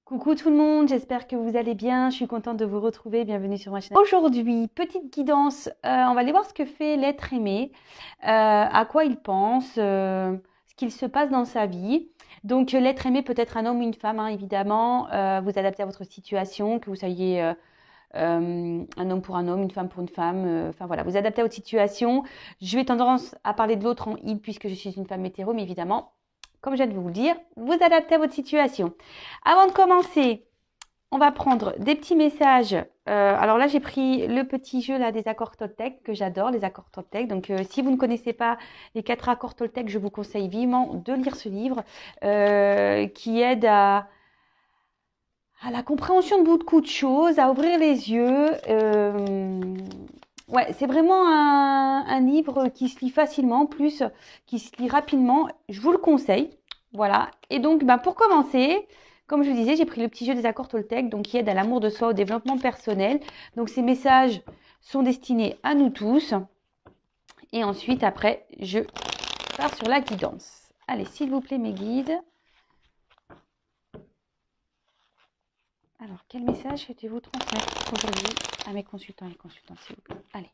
Coucou tout le monde, j'espère que vous allez bien. Je suis contente de vous retrouver. Bienvenue sur ma chaîne. Aujourd'hui, petite guidance. On va aller voir ce que fait l'être aimé, à quoi il pense, ce qu'il se passe dans sa vie. Donc, l'être aimé peut être un homme ou une femme, hein, évidemment. Vous adaptez à votre situation, que vous soyez un homme pour un homme, une femme pour une femme. Enfin voilà, vous adaptez à votre situation. Je vais tendance à parler de l'autre en il puisque je suis une femme hétéro, mais évidemment, comme je viens de vous le dire, vous adaptez à votre situation. Avant de commencer, on va prendre des petits messages. Alors là, j'ai pris le petit jeu là, des accords Toltec que j'adore, les accords Toltec. Donc, si vous ne connaissez pas les 4 accords Toltec, je vous conseille vivement de lire ce livre qui aide à la compréhension de beaucoup de choses, à ouvrir les yeux. Ouais, c'est vraiment un livre qui se lit facilement, plus qui se lit rapidement. Je vous le conseille. Voilà. Et donc, pour commencer, comme je le disais, j'ai pris le petit jeu des accords Toltec, donc qui aide à l'amour de soi, au développement personnel. Donc, ces messages sont destinés à nous tous. Et ensuite, après, je pars sur la guidance. Allez, s'il vous plaît, mes guides. Alors, quel message souhaitez-vous transmettre aujourd'hui à mes consultants et consultantes, s'il vous plaît? Allez.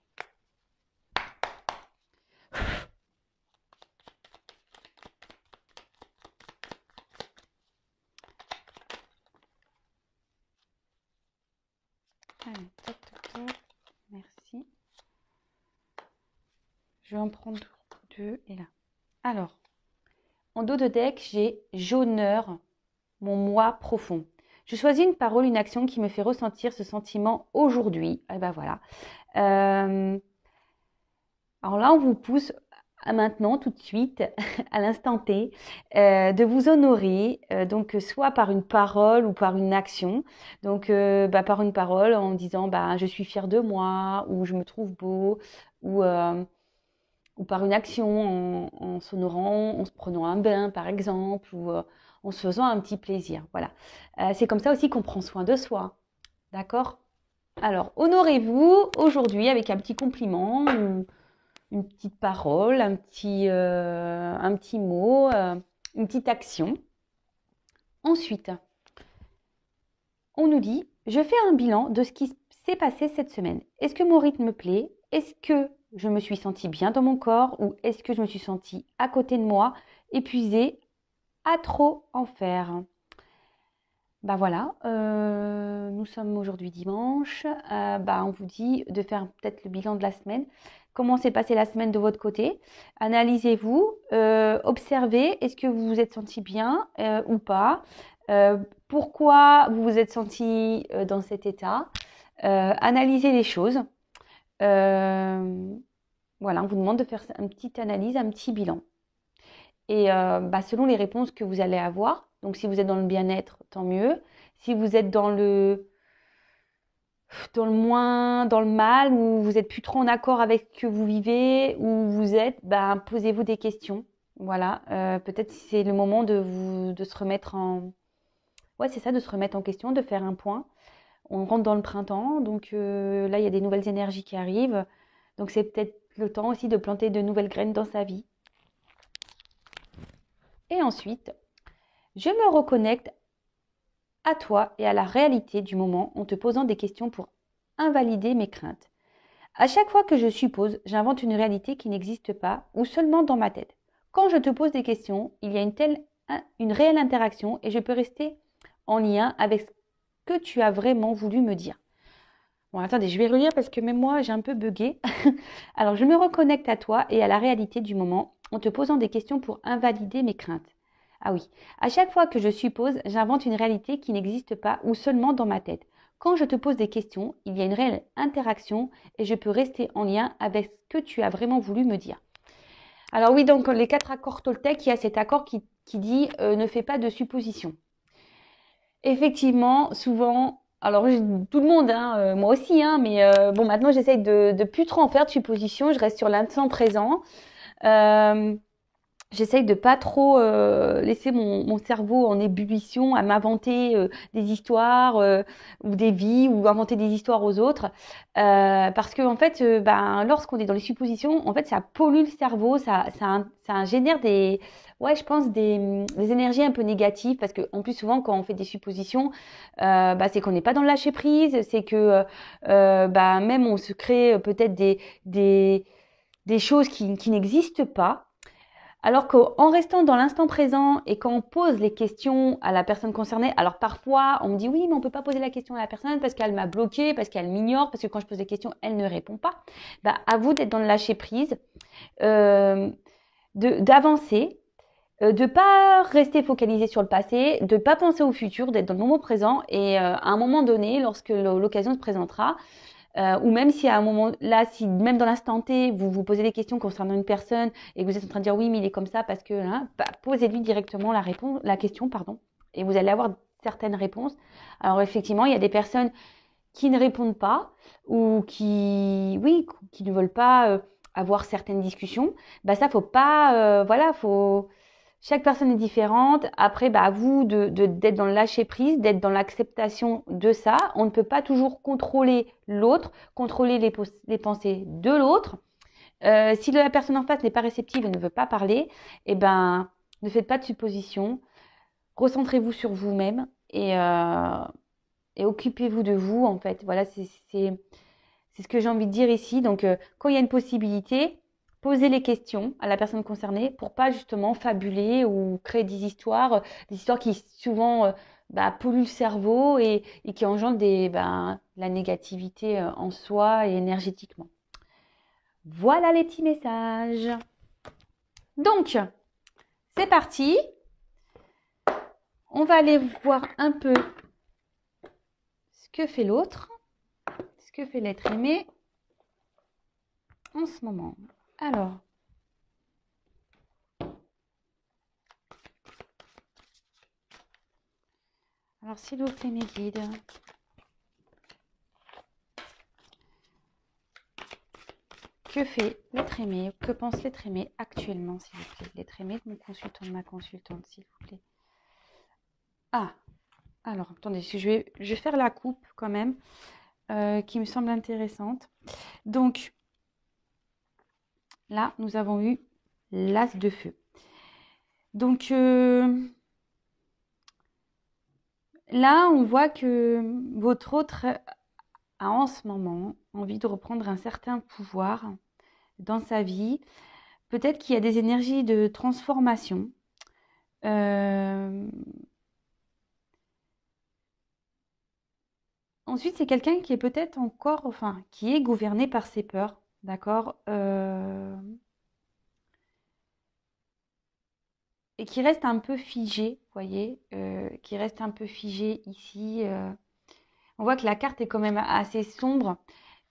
Allez, toc, toc, toc. Merci. Je vais en prendre 2 et là. Alors, en dos de deck, j'ai j'honore mon moi profond. Je choisis une parole, une action qui me fait ressentir ce sentiment aujourd'hui. Et ben voilà. Alors là, on vous pousse à maintenant, tout de suite, à l'instant T, de vous honorer, donc soit par une parole ou par une action. Donc, par une parole en disant je suis fière de moi, ou je me trouve beau, ou par une action en s'honorant, en se prenant un bain par exemple, ou en se faisant un petit plaisir. Voilà. C'est comme ça aussi qu'on prend soin de soi. D'accord? Alors, honorez-vous aujourd'hui avec un petit compliment, une petite parole, un petit mot, une petite action. Ensuite, on nous dit, je fais un bilan de ce qui s'est passé cette semaine. Est-ce que mon rythme me plaît? Est-ce que je me suis sentie bien dans mon corps ou est-ce que je me suis sentie à côté de moi, épuisée, à trop en faire? Voilà, nous sommes aujourd'hui dimanche. On vous dit de faire peut-être le bilan de la semaine. Comment s'est passée la semaine de votre côté? Analysez-vous, observez, est-ce que vous vous êtes senti bien ou pas? Pourquoi vous vous êtes senti dans cet état? Analysez les choses. Voilà, on vous demande de faire une petite analyse, un petit bilan. Et selon les réponses que vous allez avoir, donc si vous êtes dans le bien-être, tant mieux. Si vous êtes dans le moins, dans le mal, ou vous êtes plus trop en accord avec ce que vous vivez, où vous êtes, posez-vous des questions. Voilà, peut-être si c'est le moment de se remettre en... Ouais, c'est ça, de se remettre en question, de faire un point. On rentre dans le printemps, donc là, il y a des nouvelles énergies qui arrivent. Donc c'est peut-être le temps aussi de planter de nouvelles graines dans sa vie. Et ensuite, je me reconnecte à toi et à la réalité du moment en te posant des questions pour invalider mes craintes. À chaque fois que je suppose, j'invente une réalité qui n'existe pas ou seulement dans ma tête. Quand je te pose des questions, il y a une réelle interaction et je peux rester en lien avec ce que tu as vraiment voulu me dire. Bon, attendez, je vais relire parce que même moi, j'ai un peu bugué. Alors, je me reconnecte à toi et à la réalité du moment en te posant des questions pour invalider mes craintes. Ah oui, à chaque fois que je suppose, j'invente une réalité qui n'existe pas ou seulement dans ma tête. Quand je te pose des questions, il y a une réelle interaction et je peux rester en lien avec ce que tu as vraiment voulu me dire. Alors oui, donc les 4 accords Toltec, il y a cet accord qui dit ne fais pas de suppositions. Effectivement, souvent, alors tout le monde, moi aussi, mais maintenant j'essaye de plus trop en faire de suppositions, je reste sur l'instant présent. J'essaye de pas trop laisser mon cerveau en ébullition à m'inventer des histoires ou des vies ou inventer des histoires aux autres. Parce que en fait, ben, lorsqu'on est dans les suppositions, en fait, ça pollue le cerveau, ça génère des, ouais, je pense des énergies un peu négatives. Parce que en plus souvent, quand on fait des suppositions, bah, c'est qu'on n'est pas dans le lâcher prise, c'est que bah, même on se crée peut-être des choses qui n'existent pas. Alors qu'en restant dans l'instant présent et quand on pose les questions à la personne concernée, alors parfois on me dit oui mais on peut pas poser la question à la personne parce qu'elle m'a bloqué, parce qu'elle m'ignore, parce que quand je pose des questions elle ne répond pas. Bah, à vous d'être dans le lâcher prise, euh, d'avancer, de pas rester focalisé sur le passé, de pas penser au futur, d'être dans le moment présent et à un moment donné, lorsque l'occasion se présentera, ou même si à un moment là, si même dans l'instant T, vous vous posez des questions concernant une personne et que vous êtes en train de dire oui, mais il est comme ça parce que, hein, bah, posez-lui directement la question, pardon, et vous allez avoir certaines réponses. Alors effectivement, il y a des personnes qui ne répondent pas ou oui, qui ne veulent pas avoir certaines discussions. Bah ça, faut pas, voilà, faut. Chaque personne est différente. Après, bah, à vous d'être dans le lâcher prise, d'être dans l'acceptation de ça. On ne peut pas toujours contrôler l'autre, contrôler les pensées de l'autre. Si la personne en face n'est pas réceptive et ne veut pas parler, eh ben, ne faites pas de suppositions. Recentrez-vous sur vous-même et occupez-vous de vous, en fait. Voilà, c'est ce que j'ai envie de dire ici. Donc, quand il y a une possibilité, posez les questions à la personne concernée pour pas justement fabuler ou créer des histoires qui souvent bah, polluent le cerveau et qui engendrent la négativité en soi et énergétiquement. Voilà les petits messages. Donc, c'est parti. On va aller voir un peu ce que fait l'autre, ce que fait l'être aimé en ce moment. Alors s'il vous plaît, mes guides. Que fait l'être aimé? Que pense l'être aimé actuellement, s'il vous plaît? L'être aimé de mon consultant, de ma consultante, s'il vous plaît. Ah, alors attendez, je vais faire la coupe quand même, qui me semble intéressante. Donc, là, nous avons eu l'as de feu. Donc, là, on voit que votre autre a en ce moment envie de reprendre un certain pouvoir dans sa vie. Peut-être qu'il y a des énergies de transformation. Ensuite, c'est quelqu'un qui est peut-être encore, enfin, qui est gouverné par ses peurs, d'accord? Et qui reste un peu figé, vous voyez, qui reste un peu figé ici. On voit que la carte est quand même assez sombre.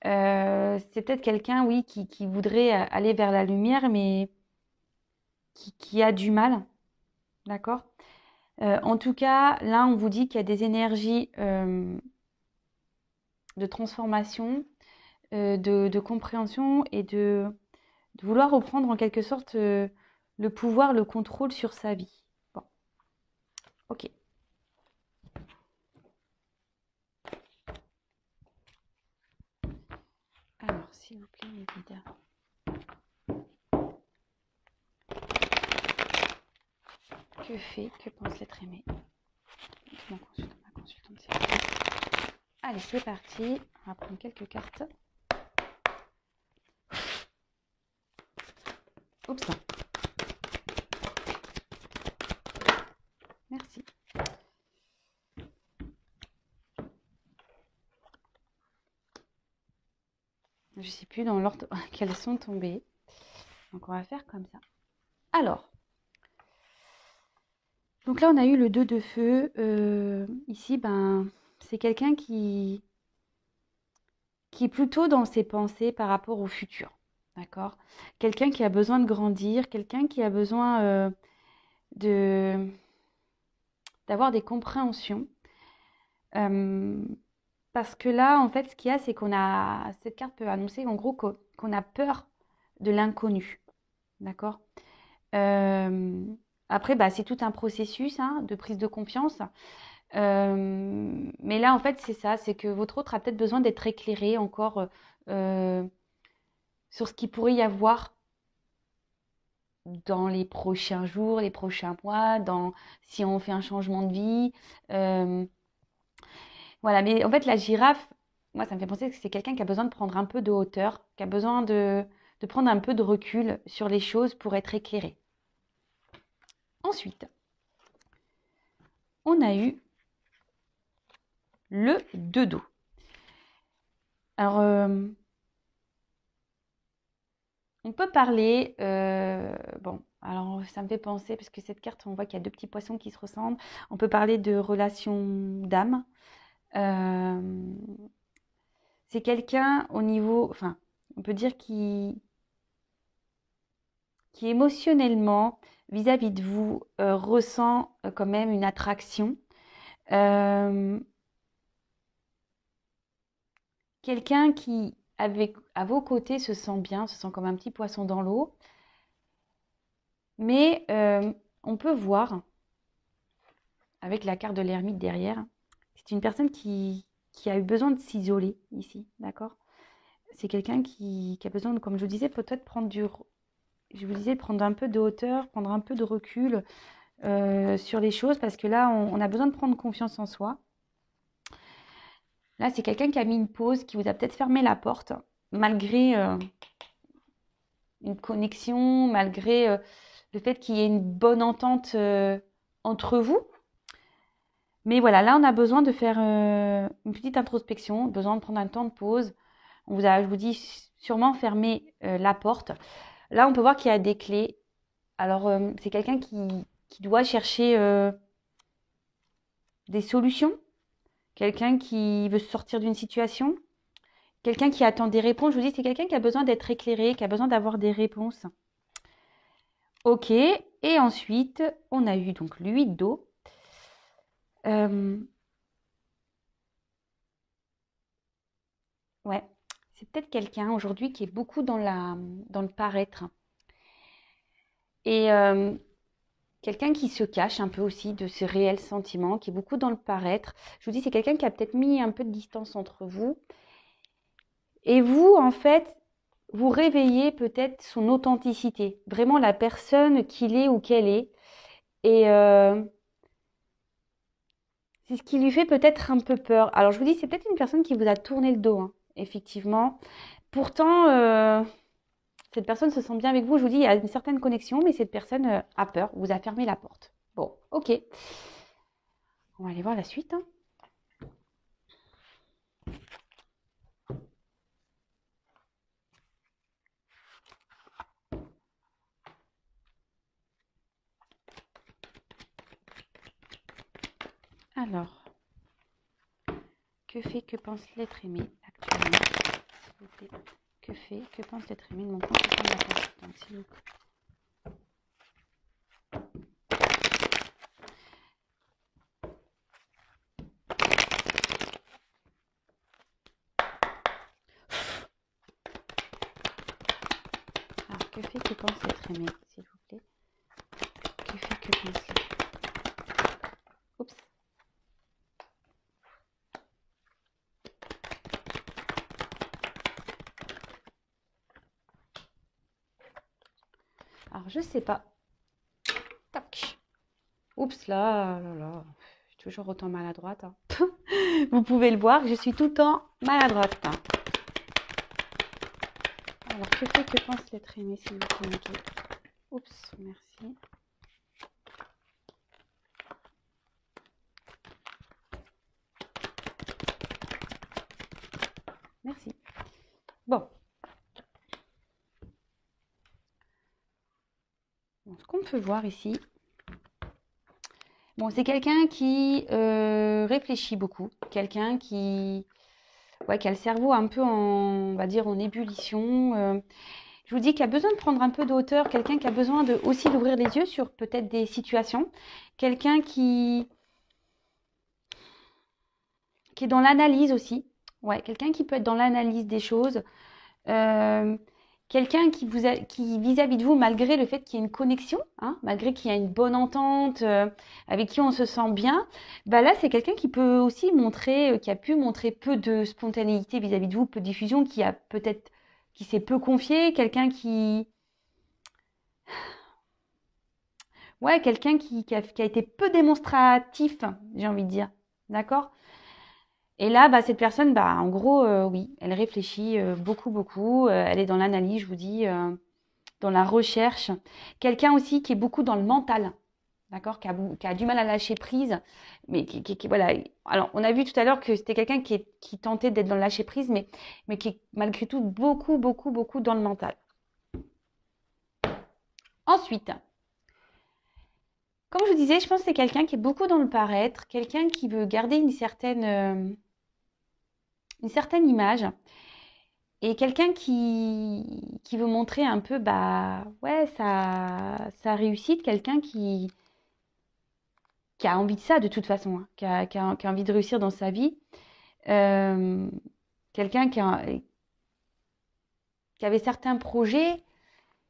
C'est peut-être quelqu'un, oui, qui voudrait aller vers la lumière, mais qui a du mal, d'accord? En tout cas, là, on vous dit qu'il y a des énergies de transformation, de compréhension et de vouloir reprendre en quelque sorte le pouvoir, le contrôle sur sa vie. Bon, ok. Alors, s'il vous plaît, mes guides. Que pense l'être aimé? Mon consultant, ma consultante, s'il vous plaît. Allez, c'est parti. On va prendre quelques cartes. Oups. Merci. Je ne sais plus dans l'ordre qu'elles sont tombées. Donc, on va faire comme ça. Alors. Donc là, on a eu le 2 de feu. Ici, ben, c'est quelqu'un qui est plutôt dans ses pensées par rapport au futur. D'accord? Quelqu'un qui a besoin de grandir, quelqu'un qui a besoin de d'avoir des compréhensions. Parce que là, en fait, ce qu'il y a, c'est cette carte peut annoncer en gros qu'on a peur de l'inconnu. D'accord? Après, bah, c'est tout un processus hein, de prise de confiance. Mais là, en fait, c'est ça, c'est que votre autre a peut-être besoin d'être éclairé encore sur ce qu'il pourrait y avoir dans les prochains jours, les prochains mois, si on fait un changement de vie. Euh, voilà, mais en fait, la girafe, moi, ça me fait penser que c'est quelqu'un qui a besoin de prendre un peu de hauteur, qui a besoin de prendre un peu de recul sur les choses pour être éclairé. Ensuite, on a eu le 2 dos. Alors, on peut parler, bon, alors ça me fait penser, parce que cette carte, on voit qu'il y a deux petits poissons qui se ressemblent. On peut parler de relation d'âme. C'est quelqu'un au niveau, enfin, on peut dire qui émotionnellement, vis-à-vis de vous, ressent quand même une attraction. Euh, Quelqu'un qui, à vos côtés, se sent bien, se sent comme un petit poisson dans l'eau. Mais on peut voir, avec la carte de l'ermite derrière, c'est une personne qui a eu besoin de s'isoler ici, d'accord? C'est quelqu'un qui a besoin, comme je vous disais, peut-être je vous disais, prendre un peu de hauteur, prendre un peu de recul sur les choses, parce que là, on a besoin de prendre confiance en soi. Là, c'est quelqu'un qui a mis une pause, qui vous a peut-être fermé la porte, malgré une connexion, malgré le fait qu'il y ait une bonne entente entre vous. Mais voilà, là, on a besoin de faire une petite introspection, besoin de prendre un temps de pause. Je vous dis, sûrement fermer la porte. Là, on peut voir qu'il y a des clés. Alors, c'est quelqu'un qui doit chercher des solutions, quelqu'un qui veut sortir d'une situation, quelqu'un qui attend des réponses. Je vous dis, c'est quelqu'un qui a besoin d'être éclairé, qui a besoin d'avoir des réponses. Ok, et ensuite, on a eu donc l'huile d'eau. Ouais, c'est peut-être quelqu'un aujourd'hui qui est beaucoup dans le paraître. Et quelqu'un qui se cache un peu aussi de ses réels sentiments, qui est beaucoup dans le paraître. Je vous dis, c'est quelqu'un qui a peut-être mis un peu de distance entre vous. Et vous, en fait, vous réveillez peut-être son authenticité, vraiment la personne qu'il est ou qu'elle est. Et c'est ce qui lui fait peut-être un peu peur. Alors je vous dis, c'est peut-être une personne qui vous a tourné le dos, hein, effectivement. Pourtant, cette personne se sent bien avec vous. Je vous dis, il y a une certaine connexion, mais cette personne a peur, vous a fermé la porte. Bon, ok. On va aller voir la suite, hein. Alors, que pense l'être aimé actuellement, s'il vous plaît? Que pense l'être aimé de mon compte de la consultante, s'il vous plaît? Alors, que pense l'être aimé, s'il vous plaît? Que pense l'être aimé? Oups. Alors, je sais pas. Tac. Oups, là. Je suis toujours autant maladroite, hein. Vous pouvez le voir, je suis tout le temps maladroite, hein. Alors, que pense l'être aimé, s'il vous plaît? Oups, merci. Merci. Bon. Ce qu'on peut voir ici, bon, c'est quelqu'un qui réfléchit beaucoup, quelqu'un qui a le cerveau un peu on va dire, en ébullition. Je vous dis qu'il a besoin de prendre un peu de hauteur, quelqu'un qui a besoin aussi d'ouvrir les yeux sur peut-être des situations, quelqu'un qui est dans l'analyse aussi. Ouais, quelqu'un qui peut être dans l'analyse des choses, qui quelqu'un qui vis-à-vis de vous, malgré le fait qu'il y ait une connexion, hein, malgré qu'il y a une bonne entente, avec qui on se sent bien, bah là, c'est quelqu'un qui peut aussi montrer, qui a pu montrer peu de spontanéité vis-à-vis de vous, peu de diffusion, qui s'est peu confié, quelqu'un qui a été peu démonstratif, j'ai envie de dire. D'accord? Et là, bah, cette personne, bah, en gros, oui, elle réfléchit beaucoup, beaucoup. Elle est dans l'analyse, je vous dis, dans la recherche. Quelqu'un aussi qui est beaucoup dans le mental, d'accord? Qui a du mal à lâcher prise. Mais voilà. Alors, on a vu tout à l'heure que c'était quelqu'un qui tentait d'être dans le lâcher prise, mais qui est malgré tout beaucoup, beaucoup, beaucoup dans le mental. Ensuite, comme je vous disais, je pense que c'est quelqu'un qui est beaucoup dans le paraître, quelqu'un qui veut garder une certaine image et quelqu'un qui veut montrer un peu bah ouais sa réussite, quelqu'un qui a envie de ça de toute façon, hein, qui a envie de réussir dans sa vie, euh, quelqu'un qui avait certains projets,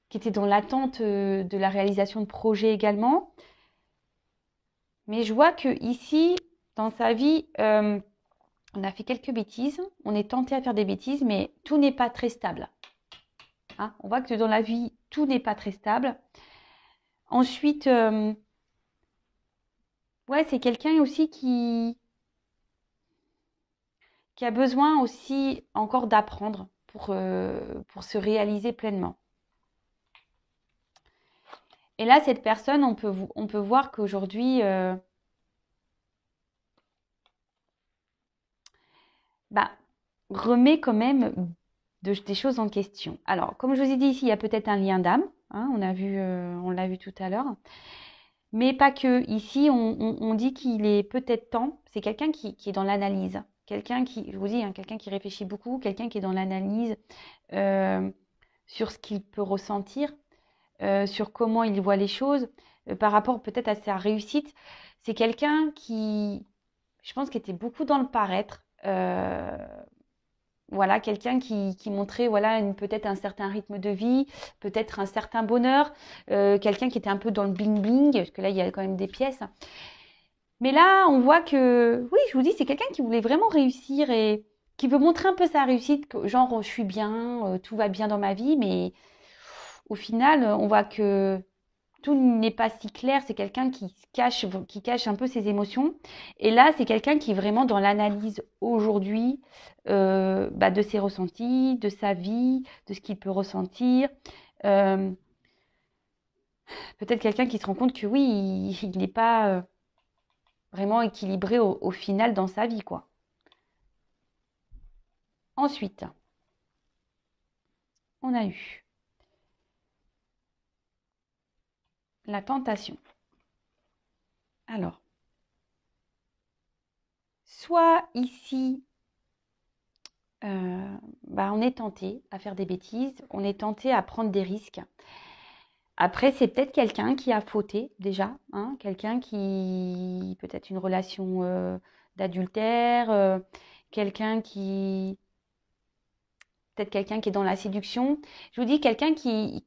qui était dans l'attente de la réalisation de projets également. Mais je vois que ici, dans sa vie, on a fait quelques bêtises, on est tenté à faire des bêtises, mais tout n'est pas très stable. Hein, on voit que dans la vie, tout n'est pas très stable. Ensuite, ouais, c'est quelqu'un aussi qui a besoin aussi encore d'apprendre pour se réaliser pleinement. Et là, cette personne, on peut voir qu'aujourd'hui, bah, remet quand même des choses en question. Alors, comme je vous ai dit ici, il y a peut-être un lien d'âme, hein, on l'a vu tout à l'heure, mais pas que. Ici, on dit qu'il est peut-être temps, c'est quelqu'un qui est dans l'analyse, quelqu'un qui, je vous dis, hein, quelqu'un qui réfléchit beaucoup, quelqu'un qui est dans l'analyse euh, sur ce qu'il peut ressentir, sur comment il voit les choses, par rapport peut-être à sa réussite. C'est quelqu'un qui, je pense, qui était beaucoup dans le paraître. Voilà, quelqu'un qui montrait voilà, peut-être un certain rythme de vie, peut-être un certain bonheur, quelqu'un qui était un peu dans le bling-bling, parce que là, il y a quand même des pièces. Mais là, on voit que, oui, je vous dis, c'est quelqu'un qui voulait vraiment réussir et qui veut montrer un peu sa réussite, genre, je suis bien, tout va bien dans ma vie, mais au final, on voit que tout n'est pas si clair. C'est quelqu'un qui cache un peu ses émotions. Et là, c'est quelqu'un qui est vraiment dans l'analyse aujourd'hui bah, de ses ressentis, de sa vie, de ce qu'il peut ressentir. Euh, Peut-être quelqu'un qui se rend compte que oui, il n'est pas vraiment équilibré au final dans sa vie, quoi. Ensuite, on a eu la tentation. Alors, soit ici, bah, on est tenté à faire des bêtises, on est tenté à prendre des risques. Après, c'est peut-être quelqu'un qui a fauté déjà, hein, quelqu'un qui, peut-être une relation d'adultère, quelqu'un peut-être quelqu'un qui est dans la séduction. Je vous dis quelqu'un qui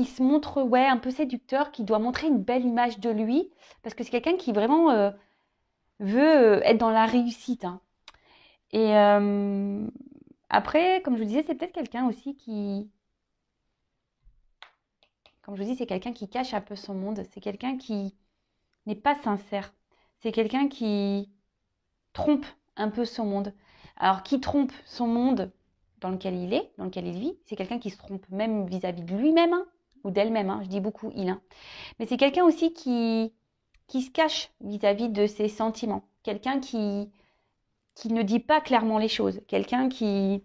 se montre, ouais, un peu séducteur, qui doit montrer une belle image de lui, parce que c'est quelqu'un qui vraiment veut être dans la réussite, hein. Et après, comme je vous disais, c'est peut-être quelqu'un aussi comme je vous dis, c'est quelqu'un qui cache un peu son monde. C'est quelqu'un qui n'est pas sincère. C'est quelqu'un qui trompe un peu son monde. Alors, qui trompe son monde dans lequel il est, dans lequel il vit, c'est quelqu'un qui se trompe même vis-à-vis de lui-même, hein, ou d'elle-même, hein, je dis beaucoup il. Hein. Mais c'est quelqu'un aussi qui se cache vis-à-vis de ses sentiments. Quelqu'un qui ne dit pas clairement les choses. Quelqu'un qui,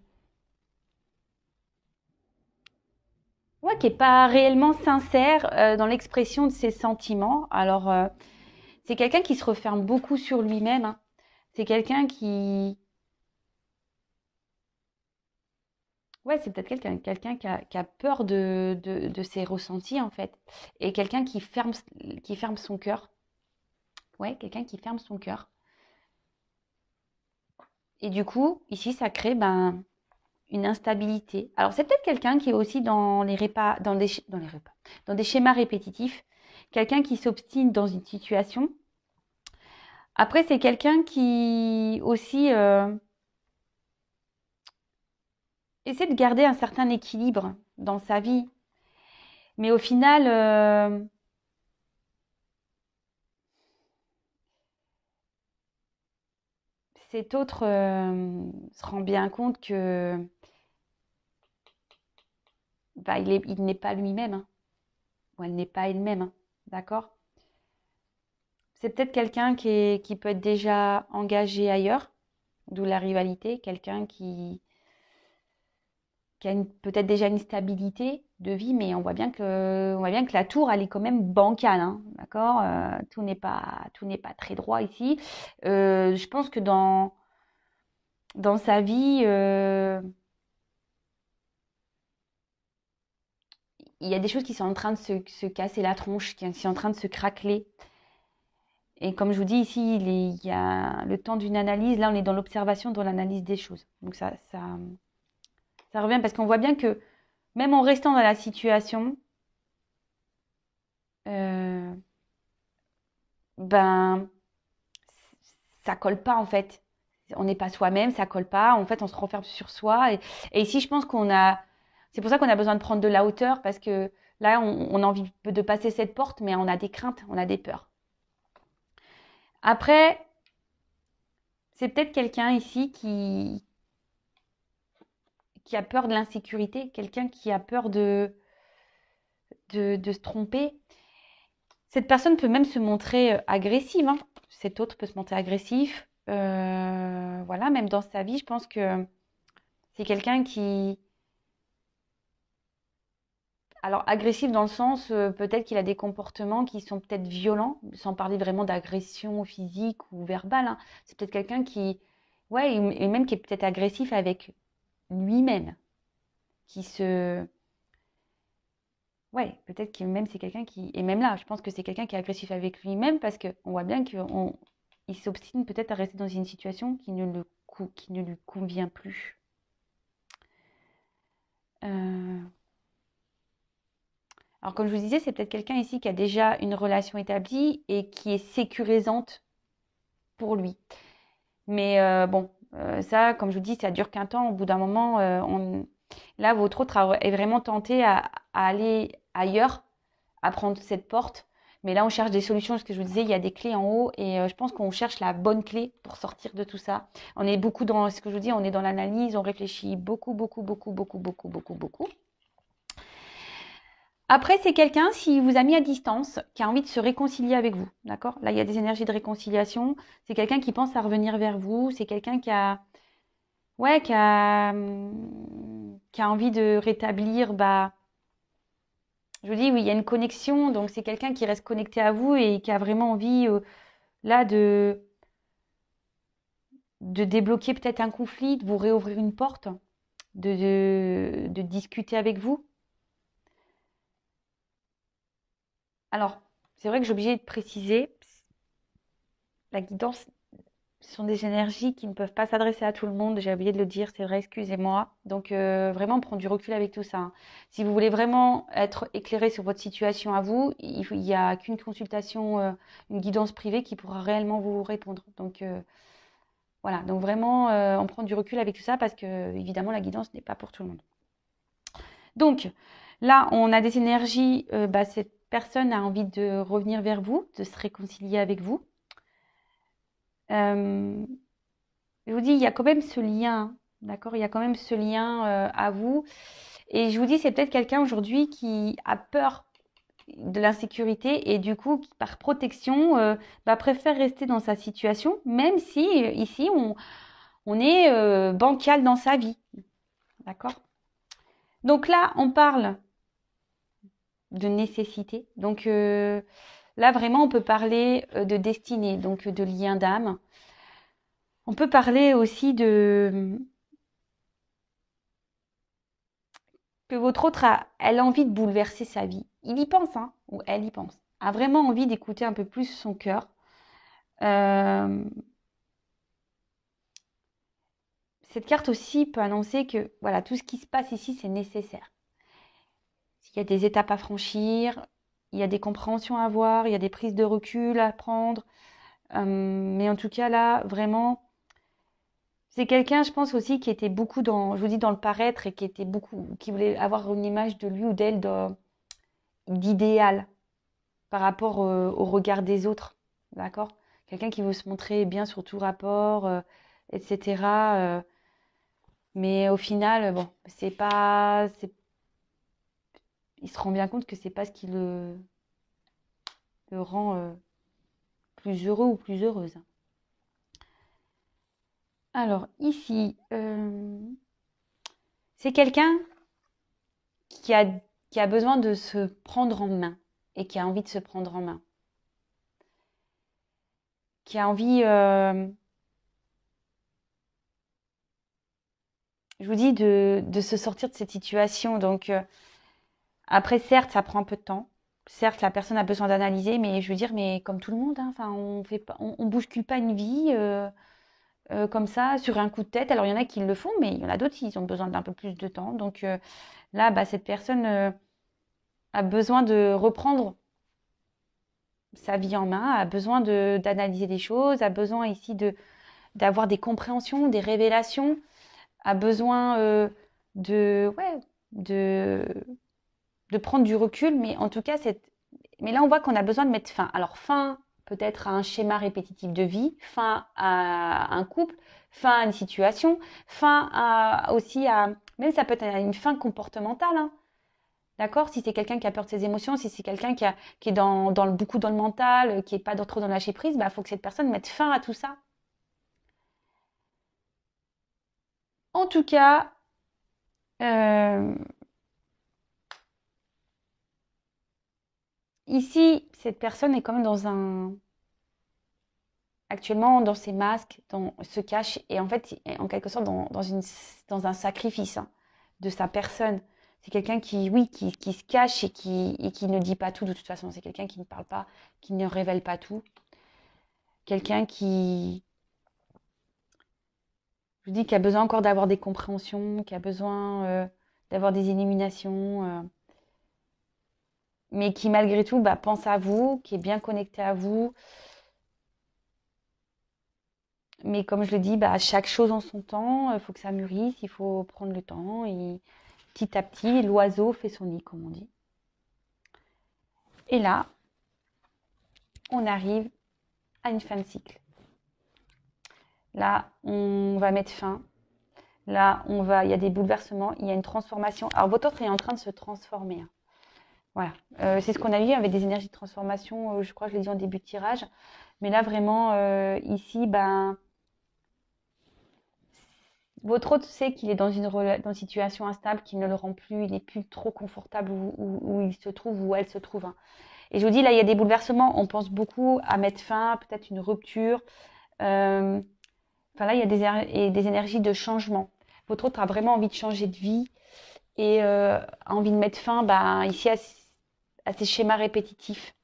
ouais, qui n'est pas réellement sincère dans l'expression de ses sentiments. Alors, c'est quelqu'un qui se referme beaucoup sur lui-même. Hein. C'est quelqu'un qui... Ouais, c'est peut-être quelqu'un qui a peur de ses ressentis, en fait. Et quelqu'un qui ferme son cœur. Ouais, quelqu'un qui ferme son cœur. Et du coup, ici, ça crée ben, une instabilité. Alors, c'est peut-être quelqu'un qui est aussi dans les dans des schémas répétitifs, quelqu'un qui s'obstine dans une situation. Après, c'est quelqu'un qui aussi essaie de garder un certain équilibre dans sa vie. Mais au final, cet autre se rend bien compte que bah, il n'est pas lui-même, hein, ou elle n'est pas elle-même, hein, d'accord? C'est peut-être quelqu'un qui peut être déjà engagé ailleurs, d'où la rivalité, quelqu'un qui a peut-être déjà une stabilité de vie, mais on voit bien que la tour, elle est quand même bancale, hein, d'accord? Tout n'est pas très droit ici. Je pense que dans sa vie, il y a des choses qui sont en train de se casser la tronche, qui sont en train de se craqueler. Et comme je vous dis ici, il y a le temps d'une analyse. Là, on est dans l'observation, dans l'analyse des choses. Donc ça revient parce qu'on voit bien que même en restant dans la situation, euh, ben, ça colle pas en fait. On n'est pas soi-même, ça colle pas. En fait, on se renferme sur soi. Et ici, je pense c'est pour ça qu'on a besoin de prendre de la hauteur parce que là, on a envie de passer cette porte, mais on a des craintes, on a des peurs. Après, c'est peut-être quelqu'un ici qui a peur de l'insécurité, quelqu'un qui a peur de se tromper. Cette personne peut même se montrer agressive, hein. Cet autre peut se montrer agressif. Voilà, même dans sa vie, je pense que c'est quelqu'un qui... Alors, agressif dans le sens, peut-être qu'il a des comportements qui sont peut-être violents, sans parler vraiment d'agression physique ou verbale, hein. C'est peut-être quelqu'un qui... Ouais, et même qui est peut-être agressif avec lui-même, qui se... Ouais, peut-être que même c'est quelqu'un qui... Et même là, je pense que c'est quelqu'un qui est agressif avec lui-même parce qu'on voit bien qu'il s'obstine peut-être à rester dans une situation qui ne lui convient plus. Euh, Alors, comme je vous disais, c'est peut-être quelqu'un ici qui a déjà une relation établie et qui est sécurisante pour lui. Mais bon, ça, comme je vous dis, ça dure qu'un temps. Au bout d'un moment, là, votre autre est vraiment tenté à aller ailleurs, à prendre cette porte. Mais là, on cherche des solutions. Ce que je vous disais, il y a des clés en haut et je pense qu'on cherche la bonne clé pour sortir de tout ça. On est beaucoup dans ce que je vous dis, on est dans l'analyse, on réfléchit beaucoup, beaucoup, beaucoup, beaucoup, beaucoup, beaucoup, beaucoup. Après, c'est quelqu'un, s'il vous a mis à distance, qui a envie de se réconcilier avec vous, d'accord? Là, il y a des énergies de réconciliation. C'est quelqu'un qui pense à revenir vers vous. C'est quelqu'un ouais, qui a envie de rétablir, bah, je vous dis, oui, il y a une connexion. Donc, c'est quelqu'un qui reste connecté à vous et qui a vraiment envie, là, de débloquer peut-être un conflit, de vous réouvrir une porte, de discuter avec vous. Alors, c'est vrai que j'ai obligé de préciser, la guidance, ce sont des énergies qui ne peuvent pas s'adresser à tout le monde. J'ai oublié de le dire, c'est vrai, excusez-moi. Donc, vraiment prendre du recul avec tout ça, hein. Si vous voulez vraiment être éclairé sur votre situation à vous, il n'y a qu'une consultation, une guidance privée qui pourra réellement vous répondre. Donc, voilà. Donc, vraiment, on prend du recul avec tout ça parce que, évidemment, la guidance n'est pas pour tout le monde. Donc, là, on a des énergies. Bah, cette personne a envie de revenir vers vous, de se réconcilier avec vous. Euh, Je vous dis, il y a quand même ce lien, d'accord? Il y a quand même ce lien à vous. Et je vous dis, c'est peut-être quelqu'un aujourd'hui qui a peur de l'insécurité et du coup, qui, par protection, bah, préfère rester dans sa situation, même si ici, on est bancal dans sa vie, d'accord? Donc là, on parle de nécessité. Donc là, vraiment, on peut parler de destinée, donc de lien d'âme. On peut parler aussi que votre autre elle a envie de bouleverser sa vie. Il y pense, hein, ou elle y pense. A vraiment envie d'écouter un peu plus son cœur. Euh, cette carte aussi peut annoncer que voilà, tout ce qui se passe ici, c'est nécessaire. Il y a des étapes à franchir, il y a des compréhensions à avoir, il y a des prises de recul à prendre. Mais en tout cas, là, vraiment, c'est quelqu'un, je pense aussi, qui était beaucoup dans, je vous dis, dans le paraître et qui voulait avoir une image de lui ou d'elle d'idéal par rapport au regard des autres. D'accord? Quelqu'un qui veut se montrer bien sur tout rapport, etc. Mais au final, bon, il se rend bien compte que c'est pas ce qui le rend plus heureux ou plus heureuse. Alors ici, c'est quelqu'un qui a, qui a besoin de se prendre en main et qui a envie de se prendre en main. Qui a envie, je vous dis, de se sortir de cette situation. Donc après, certes, ça prend un peu de temps. Certes, la personne a besoin d'analyser, mais je veux dire, mais comme tout le monde, hein, enfin, on bouscule pas une vie comme ça sur un coup de tête. Alors il y en a qui le font, mais il y en a d'autres qui ont besoin d'un peu plus de temps. Donc là, bah, cette personne a besoin de reprendre sa vie en main, a besoin d'analyser les choses, a besoin ici d'avoir des compréhensions, des révélations, a besoin ouais, de, de prendre du recul. Mais en tout cas, mais là, on voit qu'on a besoin de mettre fin. Alors, fin peut-être à un schéma répétitif de vie, fin à un couple, fin à une situation, aussi à... Même ça peut être une fin comportementale, hein. D'accord? Si c'est quelqu'un qui a peur de ses émotions, si c'est quelqu'un qui est beaucoup dans le mental, qui n'est pas trop dans le lâcher prise, bah, faut que cette personne mette fin à tout ça. En tout cas, ici, cette personne est quand même actuellement dans ses masques, se cache et en fait, en quelque sorte, dans un sacrifice hein, de sa personne. C'est quelqu'un qui se cache et qui ne dit pas tout de toute façon. C'est quelqu'un qui ne parle pas, qui ne révèle pas tout. Quelqu'un je vous dis, qui a besoin encore d'avoir des compréhensions, qui a besoin d'avoir des illuminations, mais qui malgré tout bah, pense à vous, qui est bien connecté à vous. Mais comme je le dis, bah, chaque chose en son temps, il faut que ça mûrisse, il faut prendre le temps. Et petit à petit, l'oiseau fait son nid, comme on dit. Et là, on arrive à une fin de cycle. Là, on va mettre fin. Là, il y a des bouleversements, il y a une transformation. Alors, votre autre est en train de se transformer. Hein. Voilà. C'est ce qu'on a vu avec des énergies de transformation, je crois que je l'ai dit en début de tirage. Mais là, vraiment, ici, ben, votre autre sait qu'il est dans une situation instable, qu'il ne le rend plus, il n'est plus trop confortable où il se trouve, où elle se trouve. Hein. Et je vous dis, là, il y a des bouleversements, on pense beaucoup à mettre fin, peut-être une rupture. Enfin là, il y a des énergies de changement. Votre autre a vraiment envie de changer de vie et a envie de mettre fin ben, ici à ces schémas répétitifs.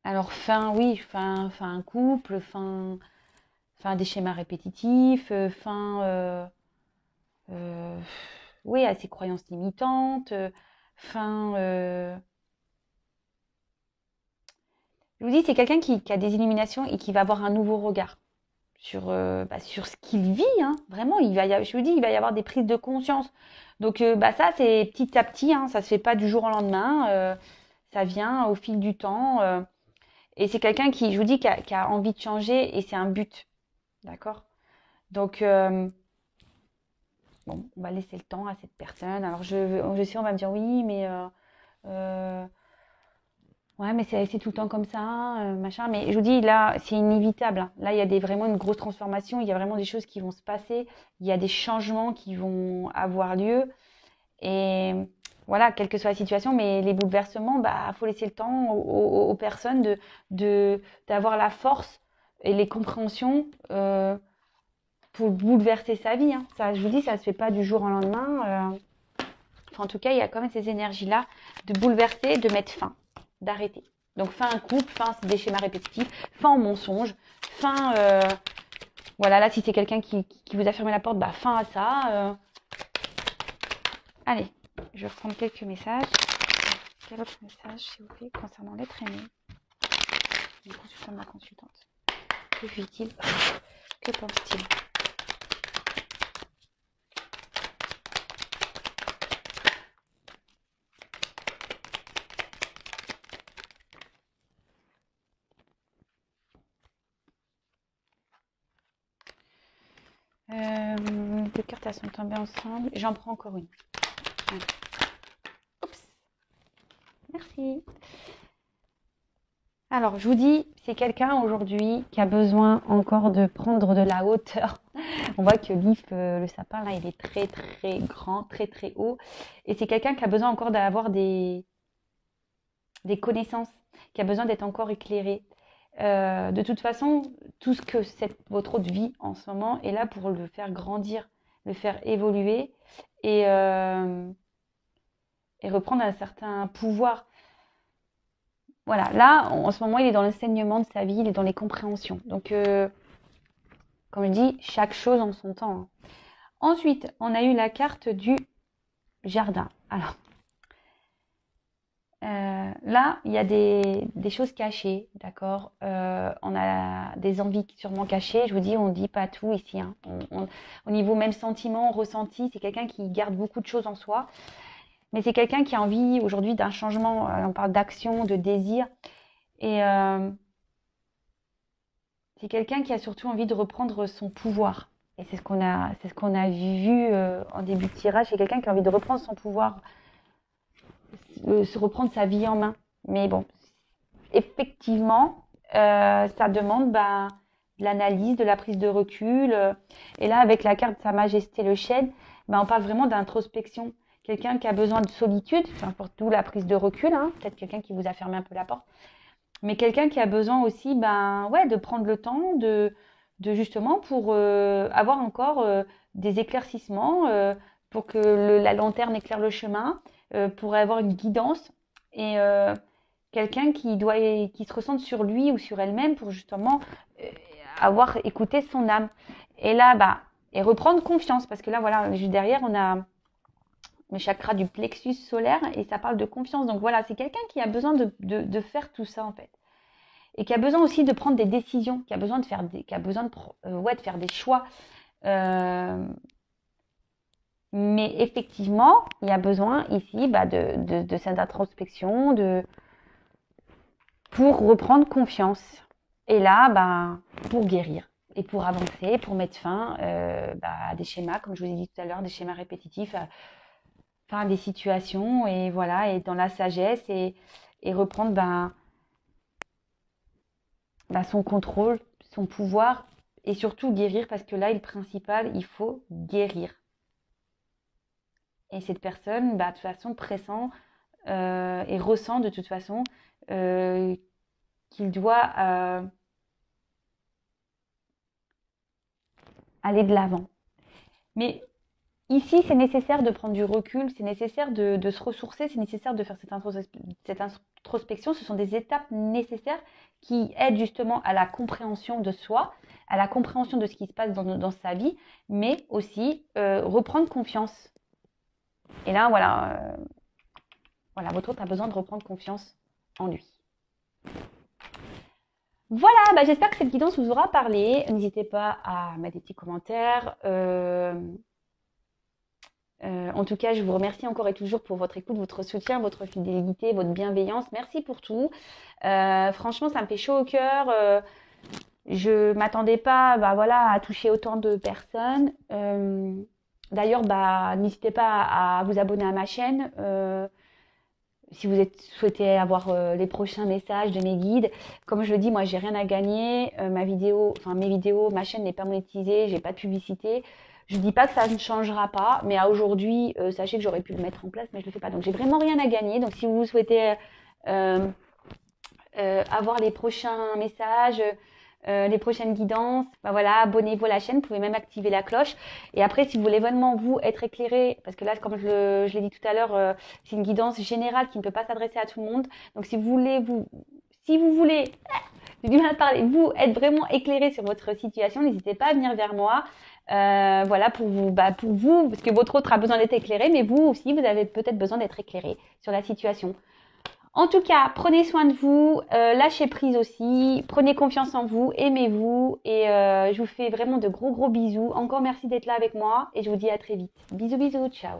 Alors oui, fin un couple, fin des schémas répétitifs, euh, oui, à ses croyances limitantes, fin... Je vous dis, c'est quelqu'un qui a des illuminations et qui va avoir un nouveau regard sur ce qu'il vit. Hein. Vraiment, je vous dis, il va y avoir des prises de conscience. Donc, ça, c'est petit à petit. Hein, ça se fait pas du jour au lendemain. Ça vient au fil du temps. Et c'est quelqu'un qui, je vous dis, qui a envie de changer et c'est un but. D'accord? Donc, bon, on va laisser le temps à cette personne. Alors, je sais, on va me dire oui, mais ouais, mais c'est tout le temps comme ça, machin. Mais je vous dis, là, c'est inévitable. Hein. Là, il y a vraiment une grosse transformation. Il y a vraiment des choses qui vont se passer. Il y a des changements qui vont avoir lieu. Et voilà, quelle que soit la situation, mais les bouleversements, bah, faut laisser le temps aux personnes d'avoir la force et les compréhensions pour bouleverser sa vie. Hein. Ça, je vous dis, ça se fait pas du jour au lendemain. Enfin, en tout cas, il y a quand même ces énergies-là de bouleverser, de mettre fin, d'arrêter. Donc fin un couple, fin des schémas répétitifs, fin au mensonge, fin voilà, là si c'est quelqu'un qui vous a fermé la porte, bah fin à ça. Allez, je vais reprendre quelques messages. Quel autre message s'il vous plaît concernant l'être aimé du consultant de ma consultante? Que vit-il? Que pense-t-il? Deux cartes elles sont tombées ensemble. J'en prends encore une. Oups. Merci. Alors, je vous dis, c'est quelqu'un aujourd'hui qui a besoin encore de prendre de la hauteur. On voit que l'if, le sapin, là, il est très, très grand, très, très haut. Et c'est quelqu'un qui a besoin encore d'avoir des connaissances, qui a besoin d'être encore éclairé. De toute façon, tout ce que votre autre vie en ce moment est là pour le faire grandir, le faire évoluer et reprendre un certain pouvoir. Voilà, là, en ce moment, il est dans l'enseignement de sa vie, il est dans les compréhensions. Donc, comme je dis, chaque chose en son temps. Hein. Ensuite, on a eu la carte du jardin. Alors, là, il y a des choses cachées, d'accord. On a des envies sûrement cachées. Je vous dis, on ne dit pas tout ici. Hein. Au niveau même sentiment, ressenti, c'est quelqu'un qui garde beaucoup de choses en soi. Mais c'est quelqu'un qui a envie aujourd'hui d'un changement. On parle d'action, de désir. Et c'est quelqu'un qui a surtout envie de reprendre son pouvoir. Et c'est ce qu'on a vu en début de tirage. C'est quelqu'un qui a envie de reprendre son pouvoir, se reprendre sa vie en main. Mais bon, effectivement, ça demande de l'analyse, de la prise de recul. Et là, avec la carte Sa Majesté le Chêne, on parle vraiment d'introspection. Quelqu'un qui a besoin de solitude, d'où la prise de recul, hein, peut-être quelqu'un qui vous a fermé un peu la porte, mais quelqu'un qui a besoin aussi de prendre le temps de justement pour avoir encore des éclaircissements, pour que la lanterne éclaire le chemin, pour avoir une guidance et quelqu'un qui se ressente sur lui ou sur elle-même pour justement avoir écouté son âme. Et là, et reprendre confiance, parce que là, voilà, juste derrière, on a le chakra du plexus solaire et ça parle de confiance. Donc voilà, c'est quelqu'un qui a besoin de faire tout ça en fait. Et qui a besoin aussi de prendre des décisions, qui a besoin de faire des choix. Mais effectivement, il y a besoin ici de cette introspection, pour reprendre confiance. Et là, pour guérir et pour avancer, pour mettre fin à des schémas, comme je vous ai dit tout à l'heure, des schémas répétitifs, à des situations, et voilà, et dans la sagesse, et reprendre son contrôle, son pouvoir, et surtout guérir, parce que là, le principal, il faut guérir. Et cette personne, de toute façon, pressent et ressent de toute façon qu'il doit aller de l'avant. Mais ici, c'est nécessaire de prendre du recul, c'est nécessaire de se ressourcer, c'est nécessaire de faire cette introspection. Ce sont des étapes nécessaires qui aident justement à la compréhension de soi, à la compréhension de ce qui se passe dans sa vie, mais aussi reprendre confiance. Et là, voilà, votre autre a besoin de reprendre confiance en lui. Voilà, j'espère que cette guidance vous aura parlé. N'hésitez pas à mettre des petits commentaires. En tout cas, je vous remercie encore et toujours pour votre écoute, votre soutien, votre fidélité, votre bienveillance. Merci pour tout. Franchement, ça me fait chaud au cœur. Je m'attendais pas à toucher autant de personnes. D'ailleurs, n'hésitez pas à vous abonner à ma chaîne. Si vous souhaitez avoir les prochains messages de mes guides. Comme je le dis, moi, j'ai rien à gagner. Mes vidéos, ma chaîne n'est pas monétisée, j'ai pas de publicité. Je dis pas que ça ne changera pas, mais à aujourd'hui, sachez que j'aurais pu le mettre en place, mais je le fais pas. Donc, j'ai vraiment rien à gagner. Donc, si vous souhaitez avoir les prochains messages, les prochaines guidances, abonnez-vous à la chaîne, vous pouvez même activer la cloche. Et après, si vous voulez vraiment vous être éclairé, parce que là, comme je l'ai dit tout à l'heure, c'est une guidance générale qui ne peut pas s'adresser à tout le monde. Donc, si vous voulez Si vous voulez, j'ai du mal à parler, vous être vraiment éclairé sur votre situation, n'hésitez pas à venir vers moi. Voilà, pour vous, parce que votre autre a besoin d'être éclairé, mais vous aussi, vous avez peut-être besoin d'être éclairé sur la situation. En tout cas, prenez soin de vous, lâchez prise aussi, prenez confiance en vous, aimez-vous et je vous fais vraiment de gros bisous. Encore merci d'être là avec moi et je vous dis à très vite. Bisous, ciao.